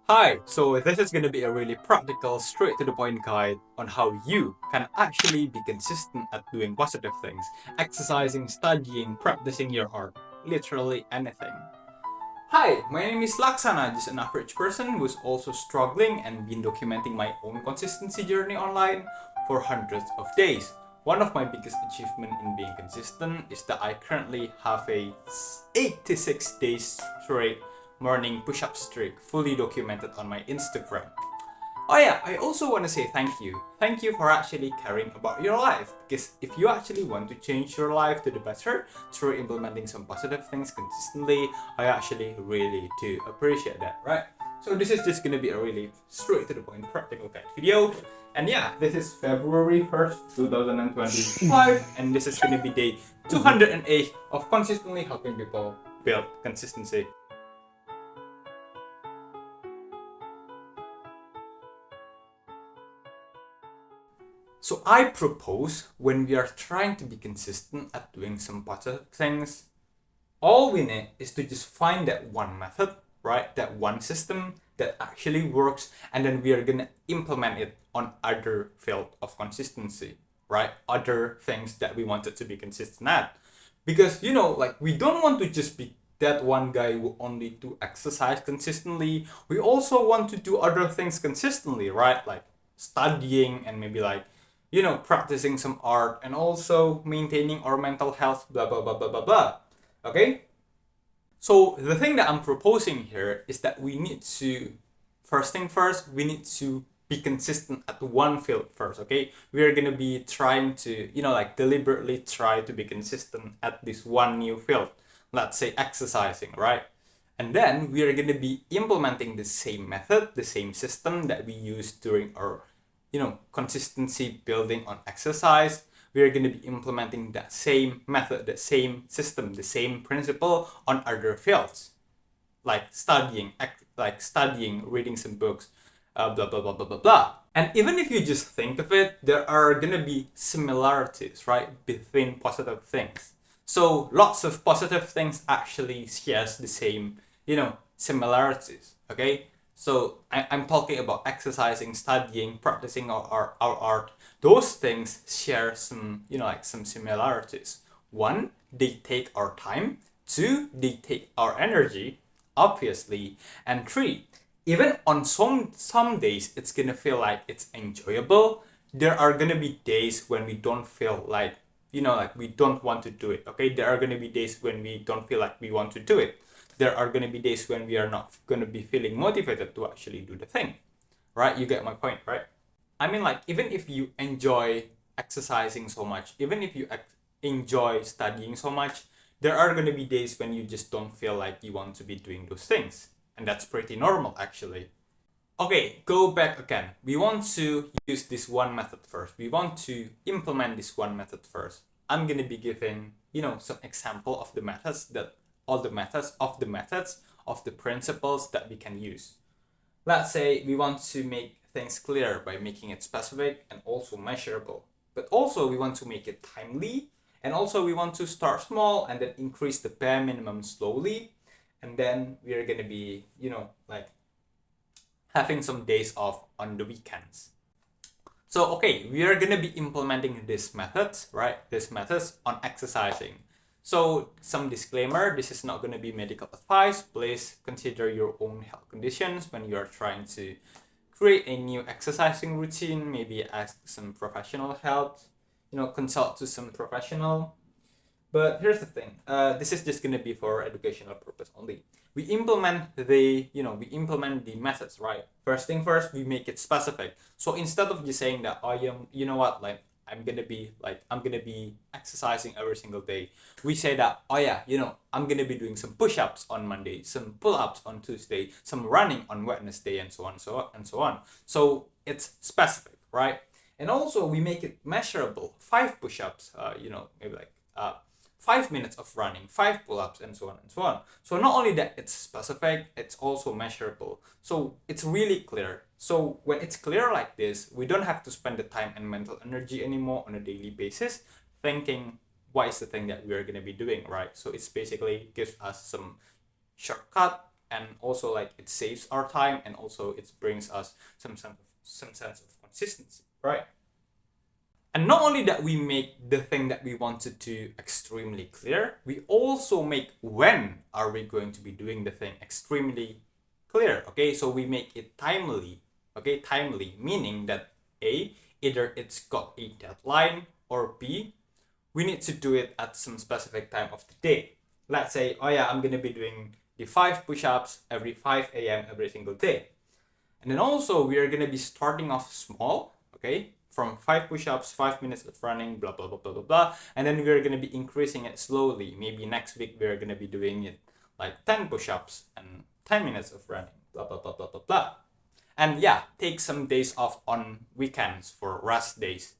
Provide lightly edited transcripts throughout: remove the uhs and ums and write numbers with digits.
Hi, so this is going to be a really practical, straight to the point guide on how you can actually be consistent at doing positive things, exercising, studying, practicing your art, literally anything. Hi, my name is Laksana, just an average person who's also struggling and been documenting my own consistency journey online for hundreds of days. One of my biggest achievements in being consistent is that I currently have a 86 days straight morning push-up streak fully documented on my Instagram. Oh yeah, I also want to say thank you. Thank you for actually caring about your life. Because if you actually want to change your life to the better through implementing some positive things consistently, I actually really do appreciate that, right? So this is just gonna be a really straight to the point practical guide video. And yeah, this is February 1st, 2025, and this is gonna be day 208 of consistently helping people build consistency. So I propose when we are trying to be consistent at doing some positive things, all we need is to just find that one method, right? That one system that actually works, and then we are gonna implement it on other field of consistency, right? Other things that we wanted to be consistent at. Because like we don't want to just be that one guy who only do exercise consistently. We also want to do other things consistently, right? Like studying and maybe like practicing some art and also maintaining our mental health, blah blah blah blah blah blah. Okay? So the thing that I'm proposing here is that we need to, first thing first, we need to be consistent at one field first, okay? We are gonna be trying to, like deliberately try to be consistent at this one new field. Let's say exercising, right? And then we are gonna be implementing the same method, the same system that we used during our, consistency building on exercise. We are going to be implementing that same method, the same system, the same principle on other fields, like studying, reading some books, blah blah blah blah blah blah. And even if you just think of it, there are gonna be similarities, right, between positive things. So lots of positive things actually shares the same, similarities. Okay, so I'm talking about exercising, studying, practicing our art. Those things share some, like some similarities. One, they take our time. Two, they take our energy, obviously. And three, even on some days it's gonna feel like it's enjoyable. There are gonna be days when we don't feel like, like we don't want to do it. Okay, there are gonna be days when we don't feel like we want to do it. There are gonna be days when we are not gonna be feeling motivated to actually do the thing, right? You get my point, right? I mean, like, even if you enjoy exercising so much, even if you enjoy studying so much, there are going to be days when you just don't feel like you want to be doing those things. And that's pretty normal, actually. Okay, go back again. We want to use this one method first. We want to implement this one method first. I'm going to be giving, some example of the methods that all the methods of the principles that we can use. Let's say we want to make things clear by making it specific and also measurable. But also we want to make it timely, and also we want to start small and then increase the bare minimum slowly. And then we are going to be, like having some days off on the weekends. So, okay, we are going to be implementing these methods, right? These methods on exercising. So, some disclaimer, this is not going to be medical advice. Please consider your own health conditions when you are trying to create a new exercising routine. Maybe ask some professional help, consult to some professional. But here's the thing. This is just gonna be for educational purpose only. We implement the methods, right? First thing first, we make it specific. So instead of just saying that I am, like I'm gonna be exercising every single day, we say that, oh yeah, I'm gonna be doing some push-ups on Monday, some pull-ups on Tuesday, some running on Wednesday, and so on, so on, and so on. So it's specific, right? And also we make it measurable. 5 push-ups, maybe like 5 minutes of running, 5 pull-ups, and so on and so on. So not only that it's specific, it's also measurable. So it's really clear. So when it's clear like this, we don't have to spend the time and mental energy anymore on a daily basis thinking what is the thing that we are going to be doing, right? So it's basically gives us some shortcut and also like it saves our time, and also it brings us some sense of consistency, right? And not only that, we make the thing that we wanted to extremely clear, we also make when are we going to be doing the thing extremely clear. Okay, so we make it timely. Okay, timely meaning that A, either it's got a deadline, or B, we need to do it at some specific time of the day. Let's say, oh yeah, I'm gonna be doing the 5 push-ups every 5 a.m. every single day. And then also we are gonna be starting off small, okay? From 5 push-ups, 5 minutes of running, blah blah blah blah blah blah. And then we're gonna be increasing it slowly. Maybe next week we're gonna be doing it like 10 push-ups and 10 minutes of running, blah blah blah blah blah blah. And yeah, take some days off on weekends for rest days.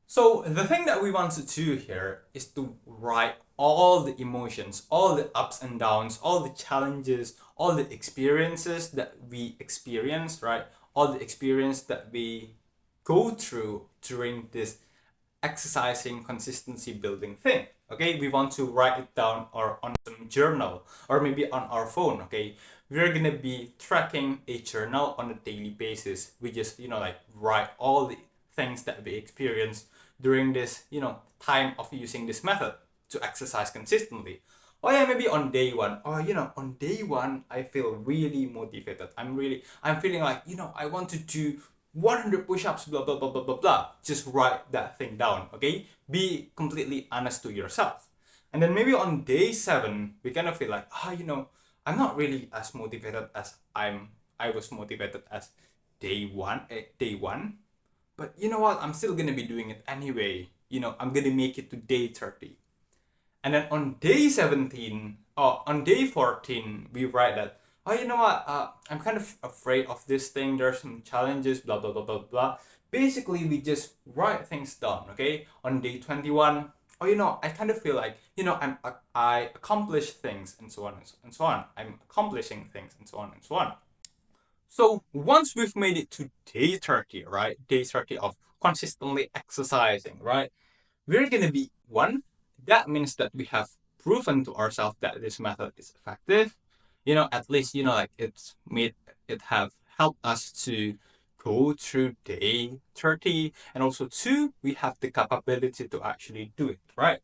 So the thing that we want to do here is to write all the emotions, all the ups and downs, all the challenges, all the experiences that we experience, right? All the experience that we go through during this exercising consistency building thing. Okay, we want to write it down or on some journal or maybe on our phone. Okay, we're gonna be tracking a journal on a daily basis. We just like write all the things that we experience during this time of using this method to exercise consistently. Oh yeah, maybe on day one, or on day one I feel really motivated. I'm feeling like I want to do 100 push-ups, blah blah blah blah blah blah. Just write that thing down. Okay, be completely honest to yourself. And then maybe on day 7 we kind of feel like I'm not really as motivated as I was motivated as day 1. But you know what? I'm still gonna be doing it anyway. I'm gonna make it to day 30. And then on day 17, or on day 14, we write that, oh, you know what? I'm kind of afraid of this thing. There's some challenges, blah, blah, blah, blah, blah. Basically, we just write things down, okay? On day 21, oh, I kind of feel like, I accomplish things and so on and so on. I'm accomplishing things and so on and so on. So once we've made it to day 30, right? Day 30 of consistently exercising, right? We're gonna be one. That means that we have proven to ourselves that this method is effective. At least like it have helped us to go through day 30, and also 2, we have the capability to actually do it, right?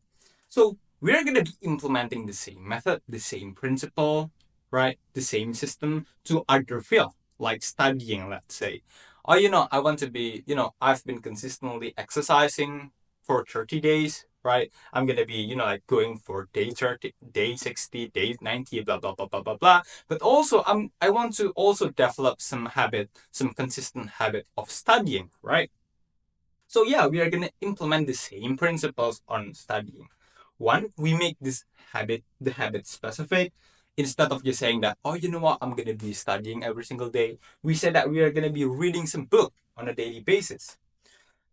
So we're gonna be implementing the same method, the same principle, right? The same system to other field, like studying, let's say. Oh, I want to be, I've been consistently exercising for 30 days, right? I'm gonna be, like going for day 30, day 60, day 90, blah blah blah blah blah blah. But also I want to also develop some habit, some consistent habit of studying, right? So yeah, we are gonna implement the same principles on studying. One, we make the habit specific. Instead of just saying that, oh, you know what, I'm gonna be studying every single day, we said that we are gonna be reading some book on a daily basis.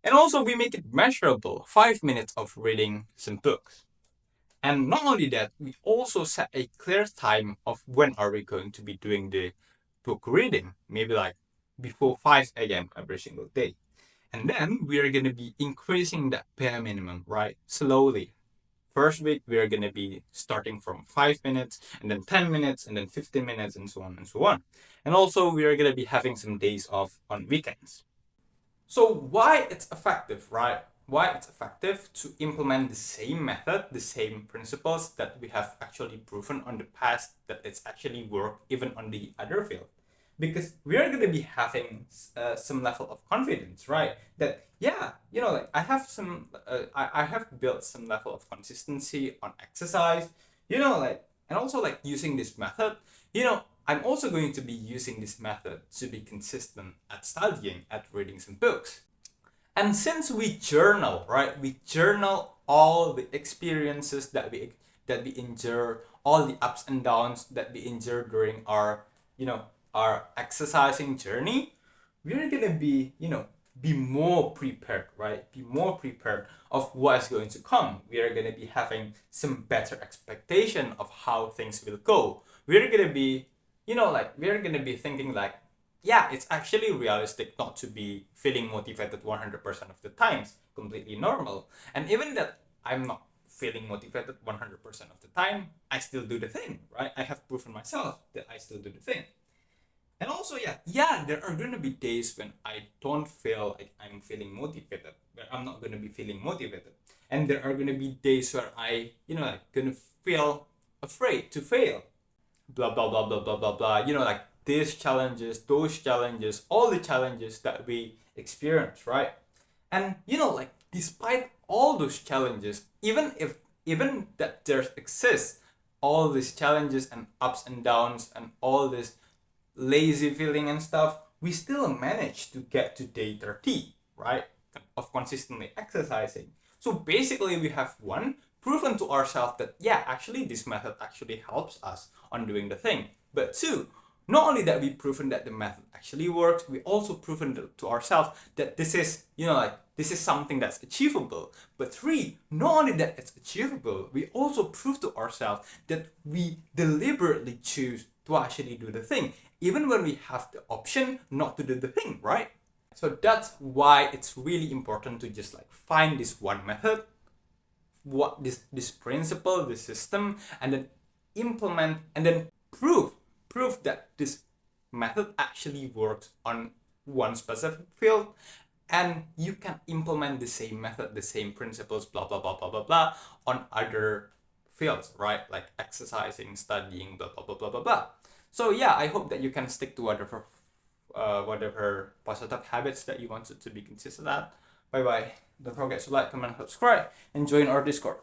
And also we make it measurable, 5 minutes of reading some books. And not only that, we also set a clear time of when are we going to be doing the book reading, maybe like before 5 a.m. every single day. And then we are going to be increasing that bare minimum, right? Slowly. First week, we are going to be starting from 5 minutes, and then 10 minutes, and then 15 minutes, and so on and so on. And also, we are going to be having some days off on weekends. So why it's effective, right? Why it's effective to implement the same method, the same principles that we have actually proven on the past that it's actually work even on the other field. Because we are going to be having some level of confidence, right? That yeah, like I have built some level of consistency on exercise, like, and also like using this method, I'm also going to be using this method to be consistent at studying, at reading some books. And since we journal, right? We journal all the experiences that we endure, all the ups and downs that we endure during our exercising journey. We're gonna be more prepared, right? Be more prepared of what's going to come. We are gonna be having some better expectation of how things will go. We're gonna be, we're gonna be thinking like, yeah, it's actually realistic not to be feeling motivated 100% of the times. Completely normal. And even that I'm not feeling motivated 100% of the time, I still do the thing, right? I have proven myself that I still do the thing. And also, yeah, there are gonna be days when I don't feel like I'm feeling motivated, where I'm not gonna be feeling motivated. And there are gonna be days where I, like gonna feel afraid to fail. Blah blah blah blah blah blah blah. Like these challenges, those challenges, all the challenges that we experience, right? And like despite all those challenges, even that there exists all these challenges and ups and downs and all this lazy feeling and stuff, we still manage to get to day 30, right? Of consistently exercising. So basically, we have one, proven to ourselves that, yeah, actually, this method actually helps us on doing the thing. But two, not only that we've proven that the method actually works, we also proven to ourselves that this is, this is something that's achievable. But three, not only that it's achievable, we also prove to ourselves that we deliberately choose to actually do the thing, even when we have the option not to do the thing, right? So that's why it's really important to just like find this one method, what this principle, this system, and then implement and then prove that this method actually works on one specific field, and you can implement the same method, the same principles, blah blah blah blah blah blah, on other fields, right? Like exercising, studying, blah blah blah blah blah blah. So yeah, I hope that you can stick to whatever positive habits that you wanted to be consistent at. Bye bye. Don't forget to like, comment, subscribe, and join our Discord.